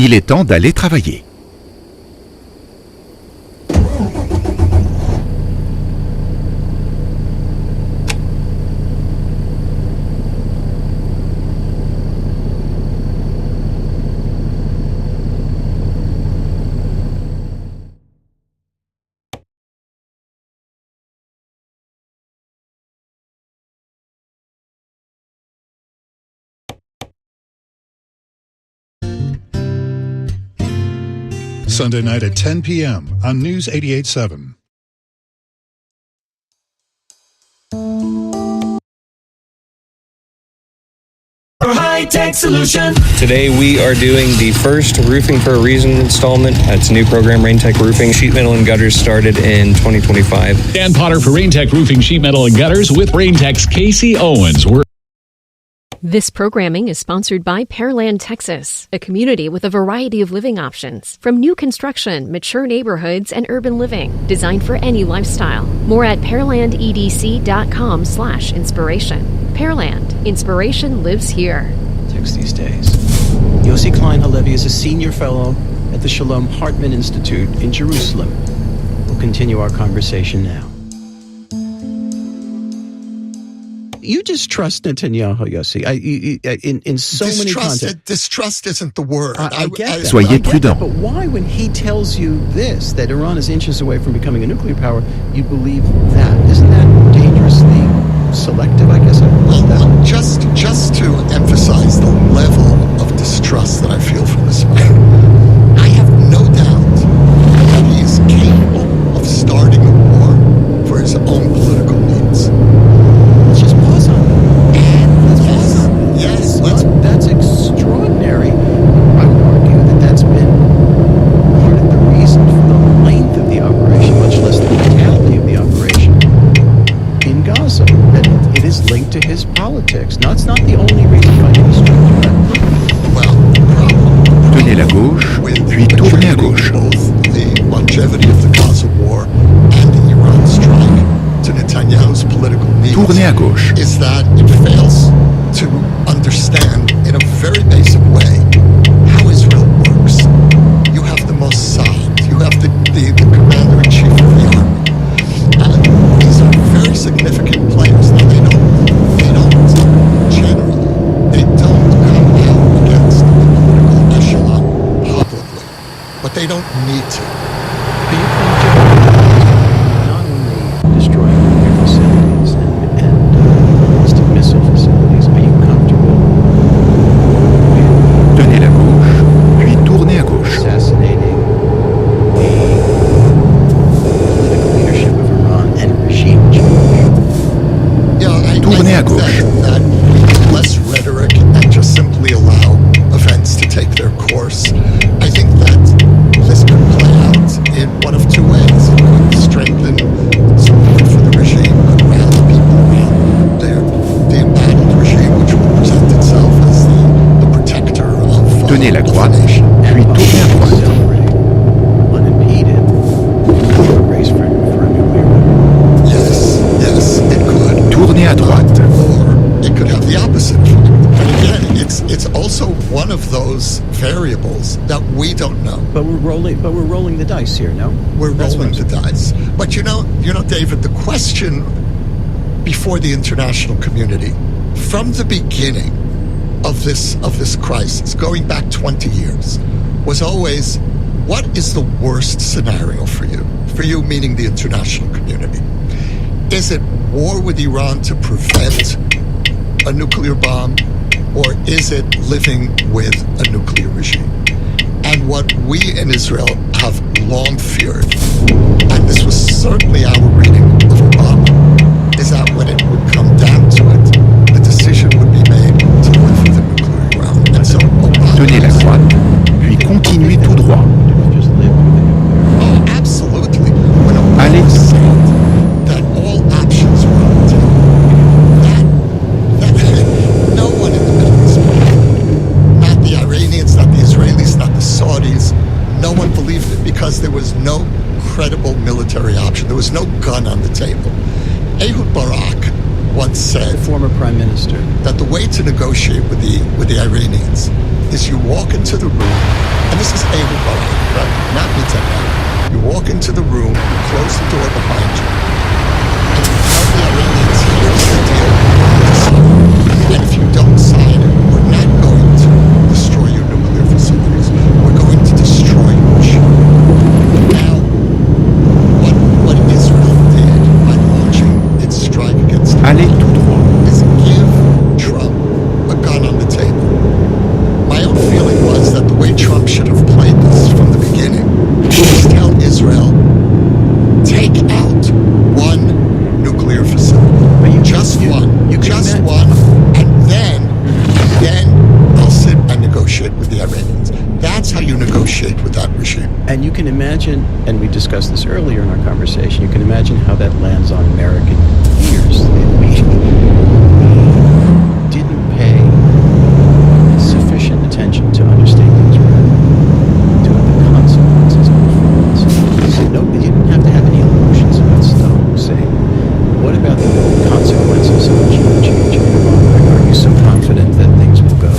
Il est temps d'aller travailler. Sunday night at 10 p.m. on News 88.7. High-tech solution. Today we are doing the first Roofing for a Reason installment. It's a new program, Raintech Roofing. Sheet metal and gutters started in 2025. Dan Potter for Raintech Roofing, Sheet Metal and Gutters with Raintech's Casey Owens. This programming is sponsored by Pearland, Texas, a community with a variety of living options, from new construction, mature neighborhoods, and urban living, designed for any lifestyle. More at pearlandedc.com/inspiration. Pearland, inspiration lives here. These days. Yossi Klein Halevi is a senior fellow at the Shalom Hartman Institute in Jerusalem. We'll continue our conversation now. You distrust Netanyahu, Yossi, in so many contexts. Distrust isn't the word. I get that. Soyez prudent. But why, when he tells you this, that Iran is inches away from becoming a nuclear power, you believe that? Isn't that dangerously selective, I guess? Well, just to emphasize the level of distrust that I feel from this man, I have no doubt that he is capable of starting a war for his own political needs. Let's just pause on that. Yes, that's extraordinary. I would argue that that's been part of the reason for the length of the operation, much less the brutality of the operation in Gaza. That it is linked to his politics. No, it's not the only reason finding the strength. Well, the problem Tenez la gauche, puis tournez à gauche. both the longevity of the Gaza war and the Iran strike to Netanyahu's political needs Tournez à gauche. is that it fails to understand in a very basic way how Israel works. You have the Mossad, you have the commander-in-chief of the army. And these are very significant players. Now they don't generally, they don't come out against the political echelon publicly, but they don't need to. But you can not only destroy nuclear facilities and ballistic missile facilities, are you comfortable with Tenez la gauche, puis tournez à gauche. assassinating the political leadership of Iran and regime change? Yeah, I Tournez à think gauche. that we need less rhetoric and just simply allow events to take their course. I think that this could play out in one of two ways. It could strengthen support for the regime, could rally people around the embattled regime, which would present itself as the protector Tenez la of the droite, nation. puis tournez à droite. Celebrate unimpeded the race for a nuclear weapon. Yes, it could. Tournez à droite. Or it could have the opposite effect. But again, it's also one of those variables that we don't know. But we're rolling the dice here, no? We're That's rolling what the dice. But you know, David, the question before the international community, from the beginning of this crisis, going back 20 years, was always, what is the worst scenario for you? For you, meaning the international community. Is it war with Iran to prevent a nuclear bomb, or is it living with a nuclear regime? And what we in Israel have long feared, and this was certainly our reading of Obama, is that when it would come down to it, the decision would be made to live with a nuclear Iran. And so Obama... Tenez la droite, puis continuez tout droit. Just live with the nuclear. Oh, absolutely. When Obama Allez. said that all options were on the table, that no one in the Middle East believed it. Not the Iranians, not the Israelis, not the Saudis. No one believed it because there was no credible military option. There was no gun on the table. Ehud Barak once said The former prime minister. that the way to negotiate with the Iranians is you walk into the room, and this is Ehud Barak, right? Not Netanyahu. You walk into the room, you close the door behind you, and you tell the Iranians, here's the deal, and if you don't sign it, we're not going to destroy your nuclear facilities. We're going to destroy your ship. Now, what Israel did by launching its strike against Allez Iran tout droit. is give Trump a gun on the table. My own feeling was that the way Trump should have played this from the beginning was tell Israel, take out one nuclear facility. But Just one. you can Just imagine- one. And then I'll sit and negotiate with the Iranians. That's how you negotiate with that regime. And you can imagine, and we discussed this earlier in our conversation, you can imagine how that lands on American ears. We didn't pay sufficient attention to understand things right, to the consequences of performance. So you didn't have to have any emotions about stuff. Say, what about the consequences of regime change in Iran? Are you so confident that things will go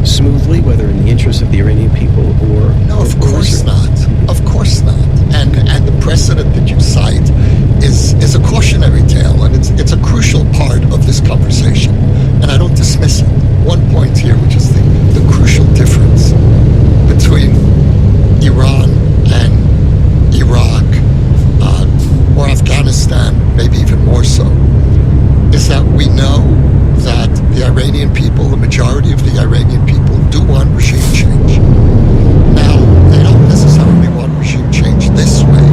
smoothly, whether in the interest of the Iranian people or No, of or course Israel? not. Of course not. And the precedent that you cite is a cautionary tale, and it's a crucial part of this conversation. And I don't dismiss it. One point here, which is the crucial difference between Iran and Iraq, or Afghanistan, maybe even more so, is that we know that the Iranian people, the majority of the Iranian people, do want regime change. Now, they don't necessarily want regime change this way.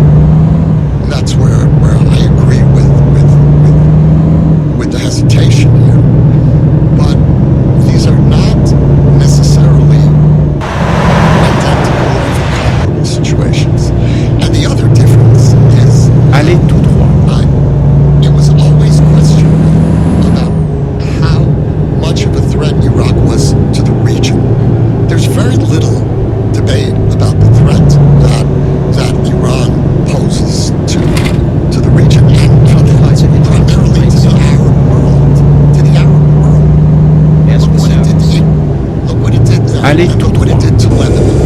And that's where I agree with the hesitation here. But these are not necessarily identical or even comparable situations. And the other difference is Allez tout droit. it was always questioned about how much of a threat Iraq was to the region. There's very little debate about the threat that Iran poses to the region and primarily to the Arab world. To the Arab world. Ask Look the what it did Saudis. look what it did there. Allez And tout look what it droit. did to Lebanon,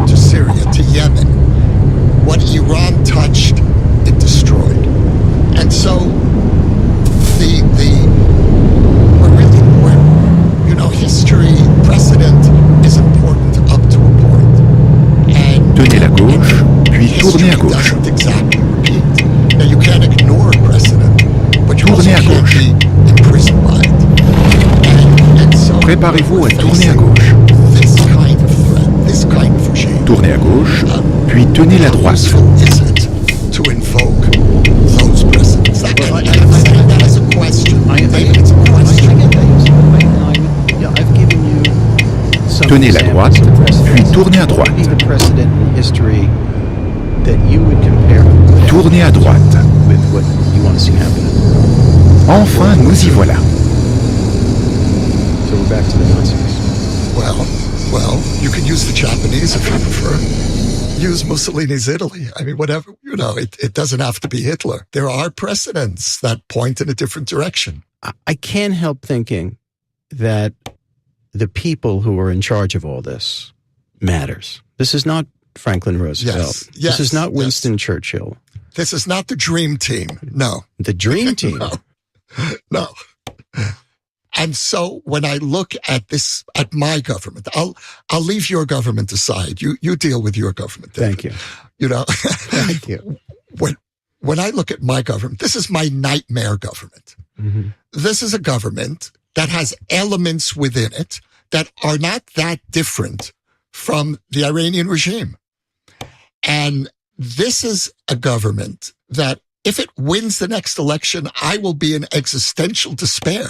to Syria, to Yemen. What Iran touched, it destroyed. And so history, precedent is important up to a point. And Tenez la gauche, puis tournez à history gauche. doesn't exactly repeat. Now you can't ignore precedent, but you also Tournez à can't gauche. be imprisoned by it. And so Préparez-vous à we're tourner à facing gauche. This kind of threat, this kind of regime. Tournez à gauche, puis tenez la How droite. useful is it to invoke those precedents? I'm saying that as a question. Maybe it's a question. I get that. I've given you some Tenez la examples droite, of precedents. puis tournez à What would be droite. the precedent in history that you would compare with Tournez à droite. what you want to see happen? Enfin, nous y voilà. So we're back to the Nazis. Well, you can use the Japanese if you prefer. Use Mussolini's Italy. I mean, whatever, it doesn't have to be Hitler. There are precedents that point in a different direction. I can't help thinking that the people who are in charge of all this matters. This is not Franklin Roosevelt. Yes, This is not yes. Winston Churchill. This is not the dream team. No. The dream team. No. And so when I look at this, at my government, I'll leave your government aside. You deal with your government. David. Thank you. Thank you. When I look at my government, this is my nightmare government. Mm-hmm. This is a government that has elements within it that are not that different from the Iranian regime. And this is a government that if it wins the next election, I will be in existential despair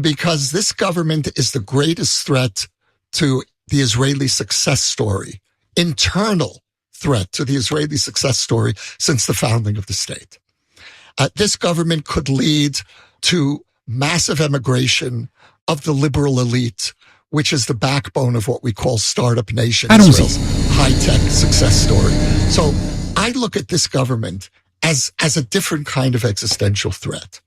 because this government is the greatest threat to the Israeli success story, internal threat to the Israeli success story since the founding of the state. This government could lead to massive emigration of the liberal elite, which is the backbone of what we call Startup Nation, Allons-y. Israel's high-tech success story. So I look at this government as a different kind of existential threat.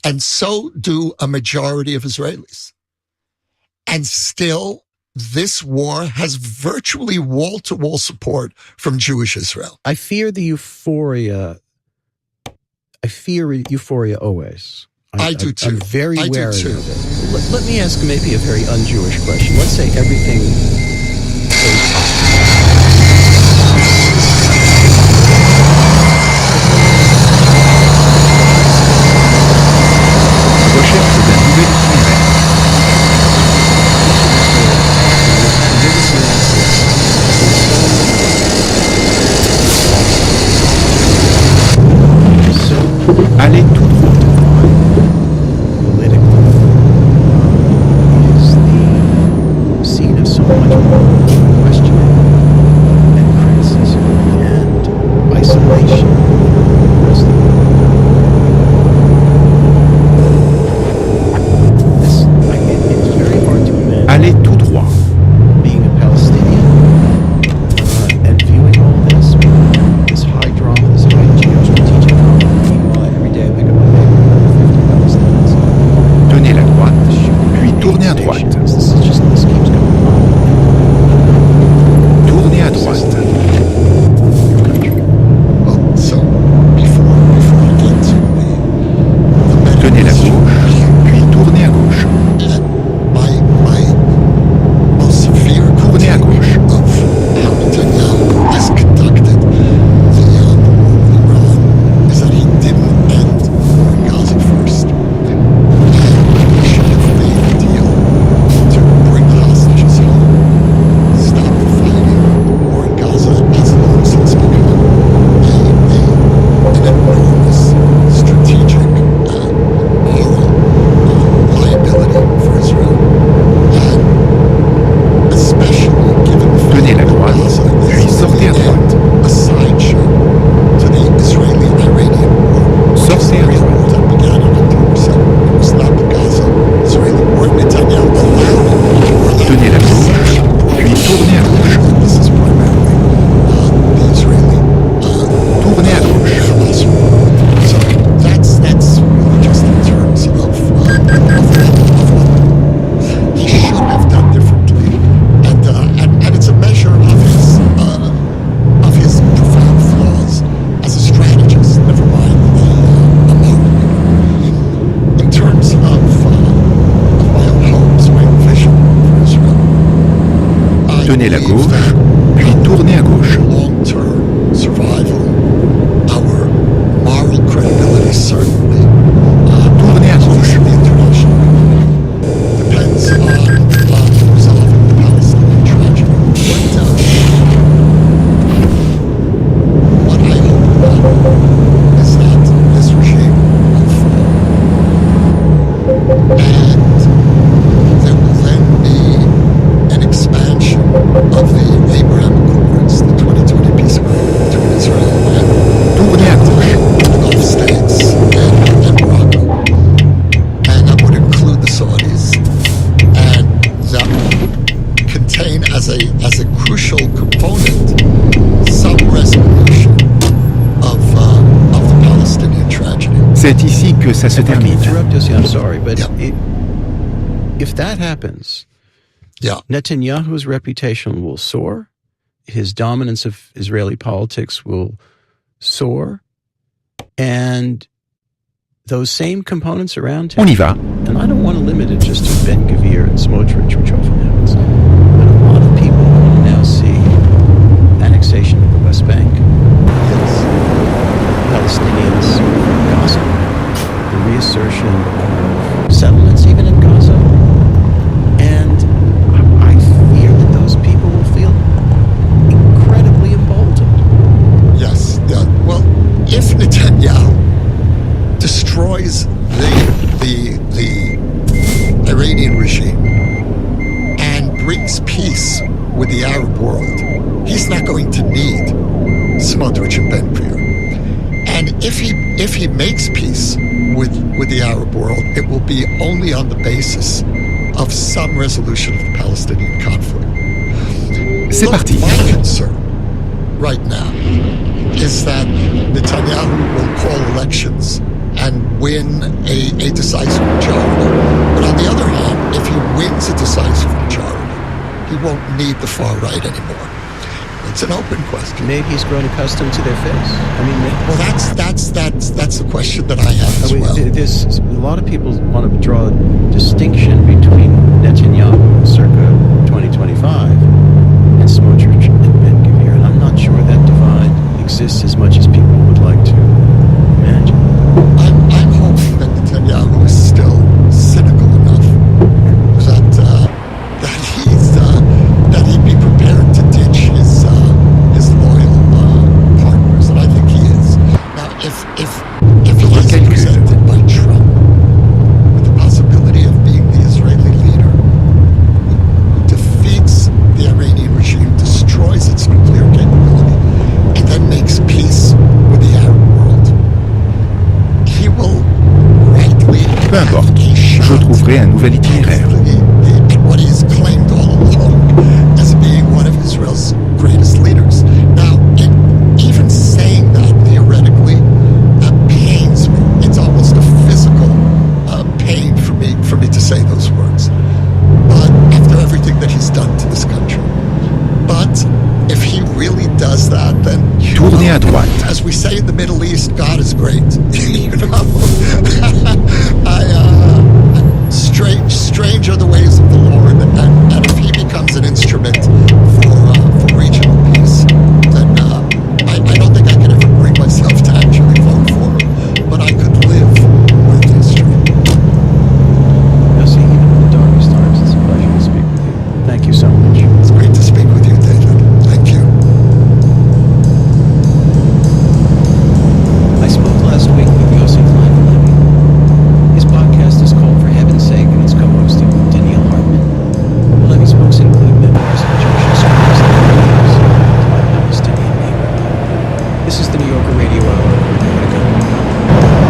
And so do a majority of Israelis. And still, this war has virtually wall-to-wall support from Jewish Israel. I fear the euphoria. I fear euphoria always. I do too. I'm very I do wary too. of it. Let me ask maybe a very un-Jewish question. Let's say everything goes Recherche d'un nouvel itinéraire. Allez tout droit. politically is the scene of so much questioning and criticism and isolation. It's very hard to imagine Allez tout droit. being a Palestinian and viewing all this high drama, this high geostrategic drama. Meanwhile, every day I pick up my paper and 50 Palestinians. Tenez la droite, puis tournez à droite. This keeps going on. Tournez à droite. Well, so before I get to the Tenez la gauche, puis tournez à gauche. and my most severe Tournez à gauche. of how Netanyahu has conducted the war in Iran is that he didn't end the war in Gaza first. And he should have made a deal to bring the hostages home, stop the fighting. The war in Gaza has long since become an enormous strategic moral liability for Israel. And especially given the fact Tenez la that droite, Gaza puis is sortez à in the end droite. a sideshow to the Israeli-Iranian war, which is Sortez the à real droite. war that began on October 7th. It was not the Gaza-Israeli war. Netanyahu allowed it. Tenez la gauche, puis tournez à gauche. This is primarily the Israeli Tournez à gauche. Hamas war. So that's really just in terms of what he should have done differently, and it's a measure of his profound flaws as a strategist. Never mind a moral leader. In terms of my own hopes, my own vision for Israel. I Tenez la believe gauche, that puis tournez à gauche. long-term survival, our moral credibility certainly, Tournez à gauche. the international community depends on resolving the Palestinian tragedy. What I hope is that this regime will fall, and there will then be an expansion of the Abraham Accords, the 2020 peace agreement between Israel and Tournez à gauche. the Gulf states and Morocco. And that would include the Saudis, and that would contain as a crucial component some resolution of the Palestinian tragedy. C'est ici que ça se If I can termine. interrupt you, I'm sorry, but Yeah. if that happens, Yeah. Netanyahu's reputation will soar, his dominance of Israeli politics will soar, and those same components around him. On y va. And I don't want to limit it just to Ben Gvir and Smotrich, which often happens, but a lot of people want to now see annexation of the West Bank, Palestinians in Gaza, the reassertion of settlements even in Gaza, and I fear that those people will feel incredibly emboldened. Yes. Yeah. Well, if Netanyahu destroys the Iranian regime and brings peace with the Arab world, he's not going to need Smotrich and Ben-Gvir. And if he makes peace with the Arab world, it will be only on the basis of some resolution of the Palestinian conflict. C'est Look, parti. my concern right now is that Netanyahu will call elections and win a decisive majority. But on the other hand, if he wins a decisive majority, he won't need the far right anymore. It's an open question. Maybe he's grown accustomed to their face. I mean, Well, that's the question that I have as well. There's a lot of people want to draw a distinction between Netanyahu circa 2025 and Smotrich and Ben-Gvir, and I'm not sure that divide exists as much as people would like to imagine. I'm hoping that Netanyahu is still cynical enough that he'd be prepared to ditch his loyal partners, and I think he is. Now, if he is presented by Trump with the possibility of being the Israeli leader who defeats the Iranian regime, destroys its nuclear capability, and then makes peace with the Arab world, he will rightly Peu importe, je trouverai un nouvel itinéraire. what he has claimed all along as being one of Israel's greatest leaders. Now, even saying that theoretically pains me. It's almost a physical pain for me to say those words. But after everything that he's done to this country. But if he really does that, then Tournez à droite. as we say in the Middle East, God is great. You know, strange are the ways of the Lord, and if he becomes an instrument for regional peace, then I don't think I could ever bring myself to actually vote for him, but I could live with history. Yossi, even in the darkest times, it's a pleasure to speak with you. Thank you so much. It's great to speak with you, David. Thank you. I spoke last week with Yossi Klein Levy. His podcast is called For Heaven's Sake, and it's co-hosted with Daniel Hartman. Levy's books include memoirs of Egyptian scholars and leaders. My host, Daniel Maynard. This is the New Yorker Radio Hour. More to go.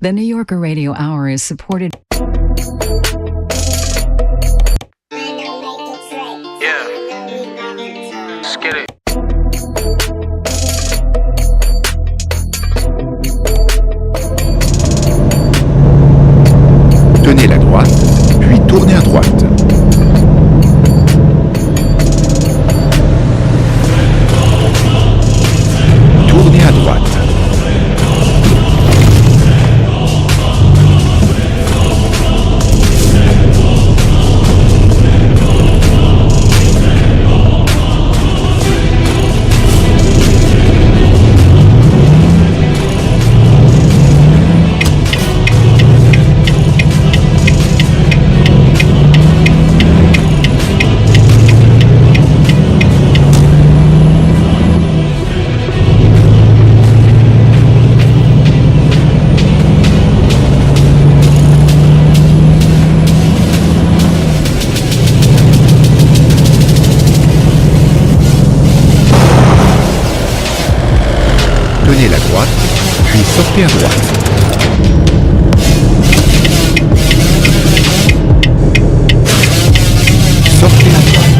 The New Yorker Radio Hour is supported. Tenez la droite, puis tournez à droite. Tournez à droite. Tenez la droite, puis sortez à droite. Sortez à droite.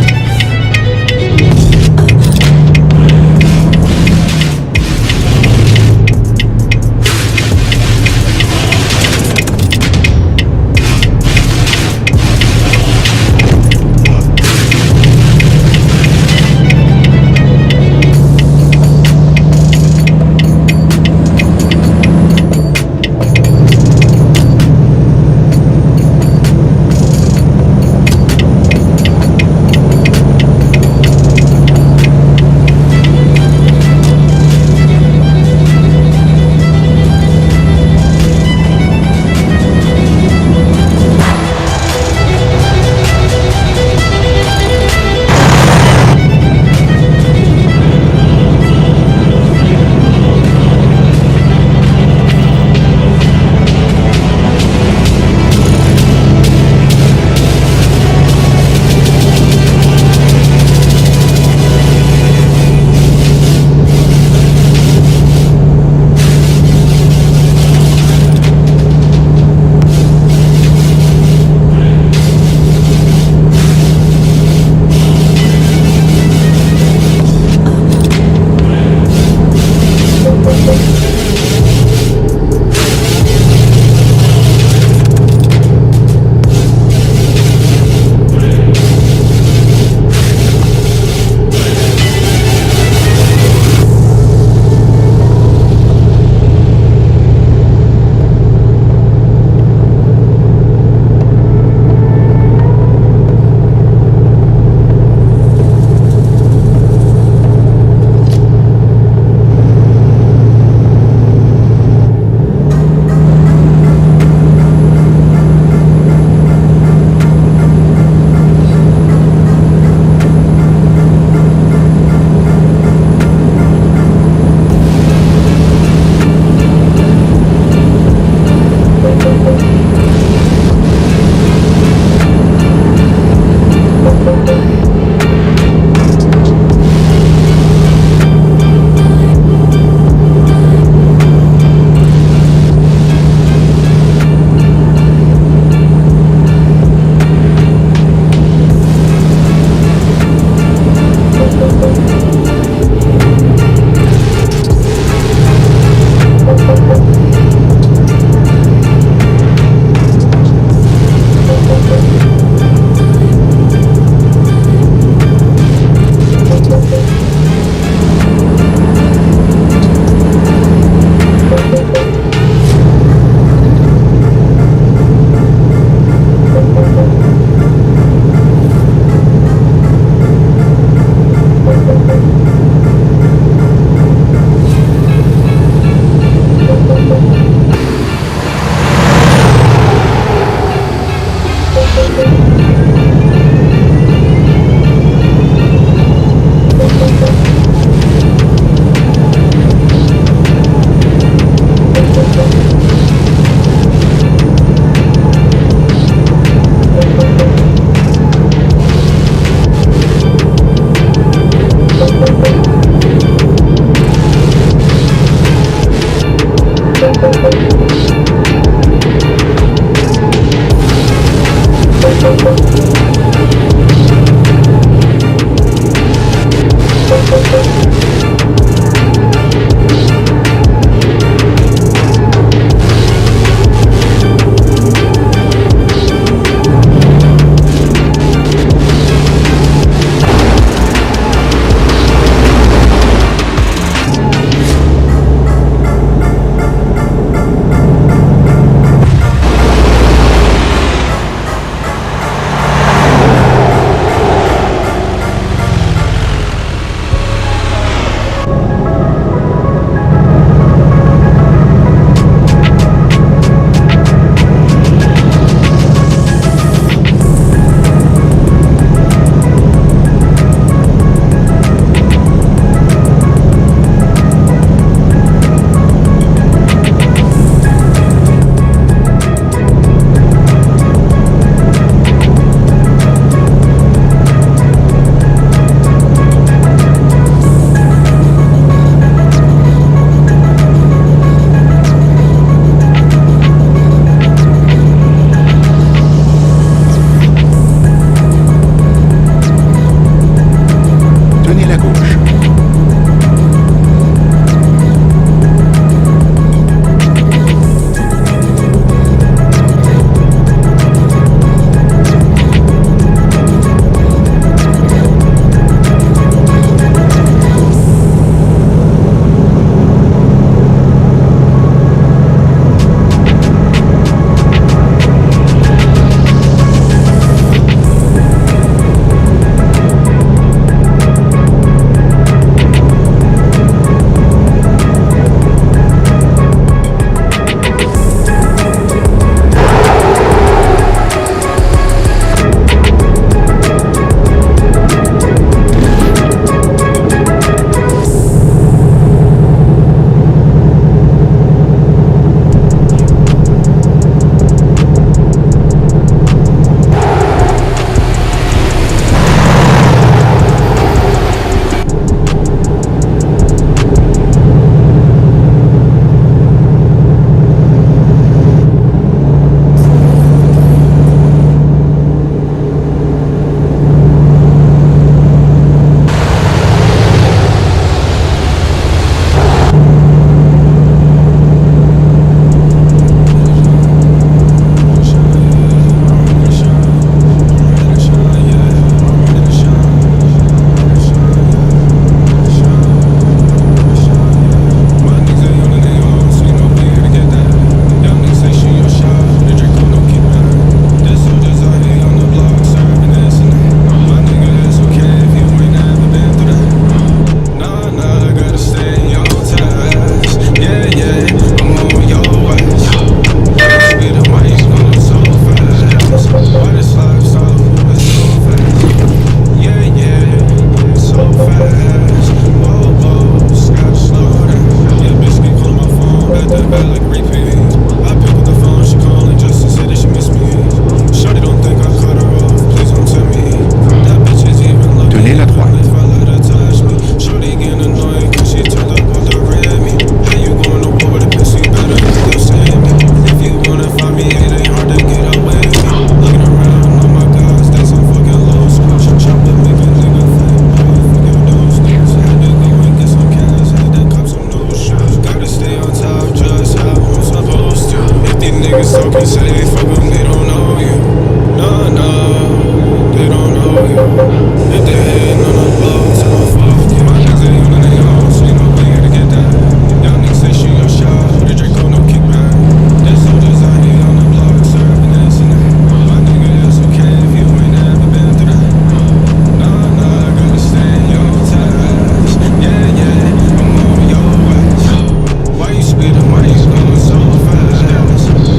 Why you going so fast?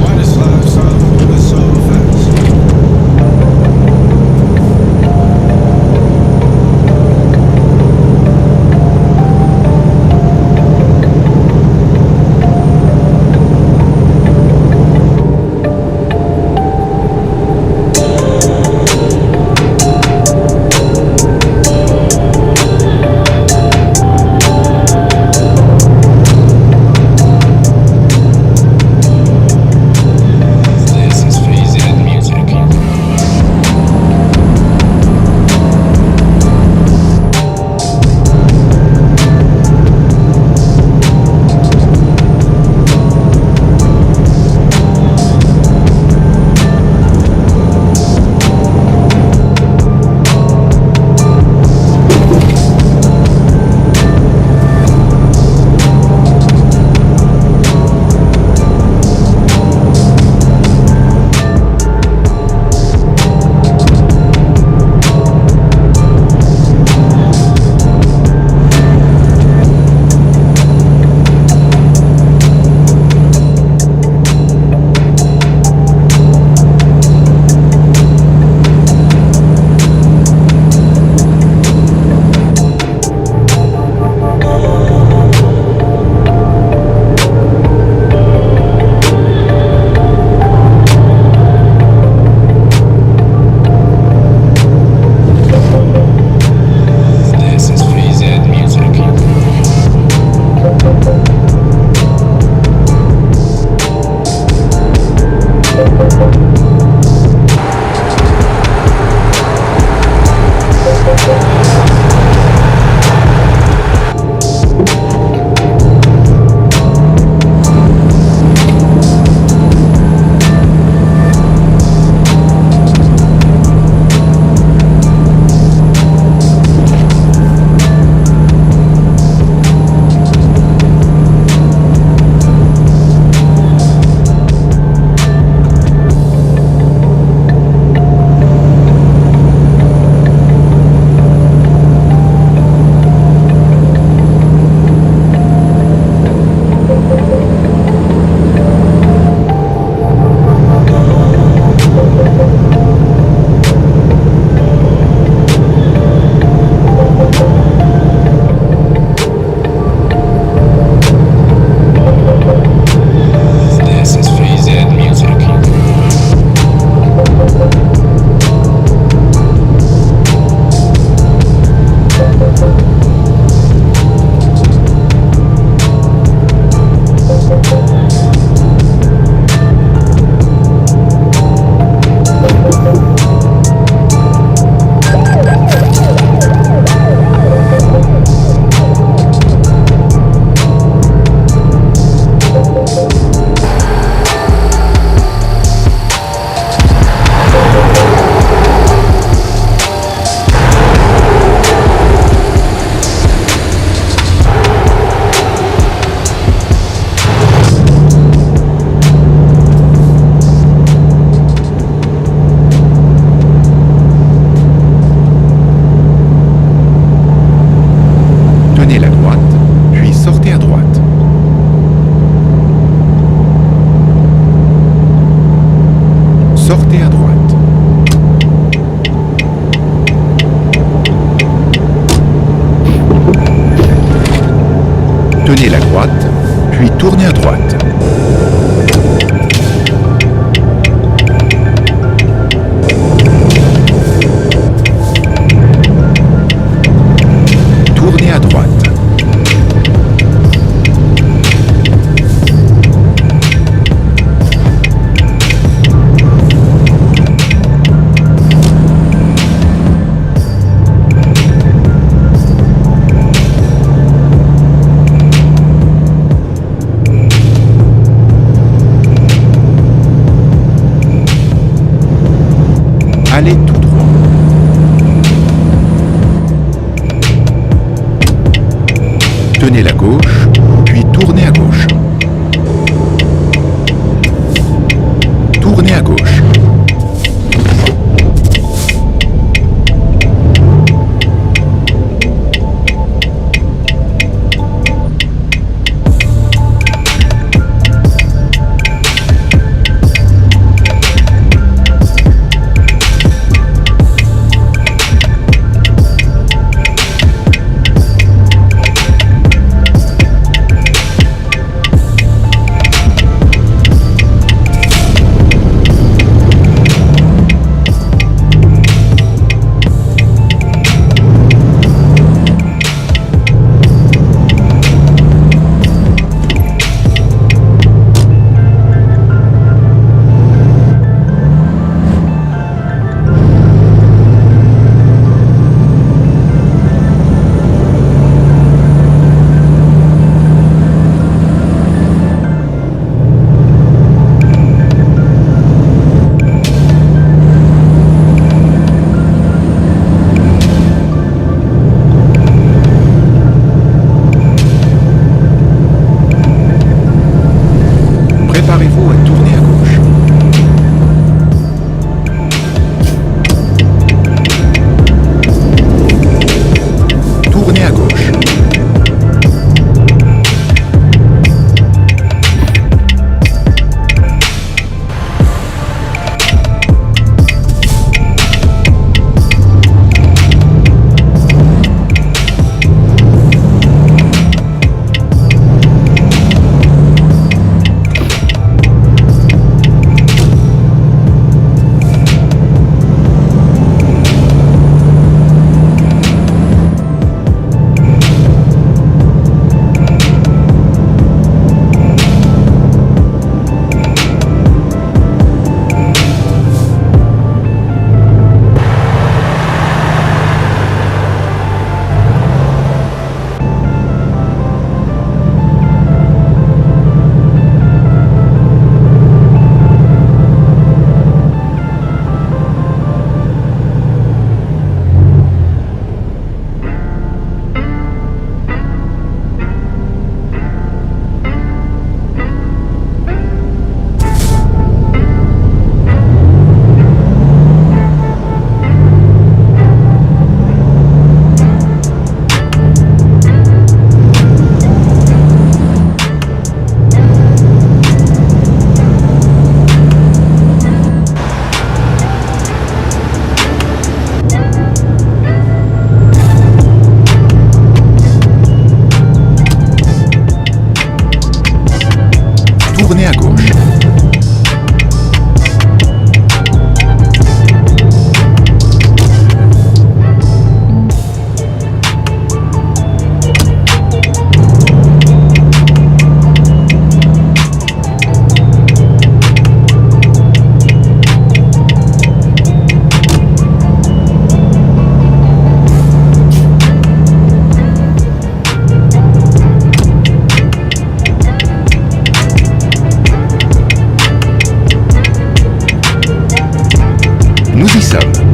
Why this life so tournez à droite. Tournez à droite. Allez tout droit. Tenez la gauche, puis tournez à gauche. Tournez à gauche. Préparez-vous à tourner à gauche. Tournez à gauche. Tournez à gauche. Nous y sommes.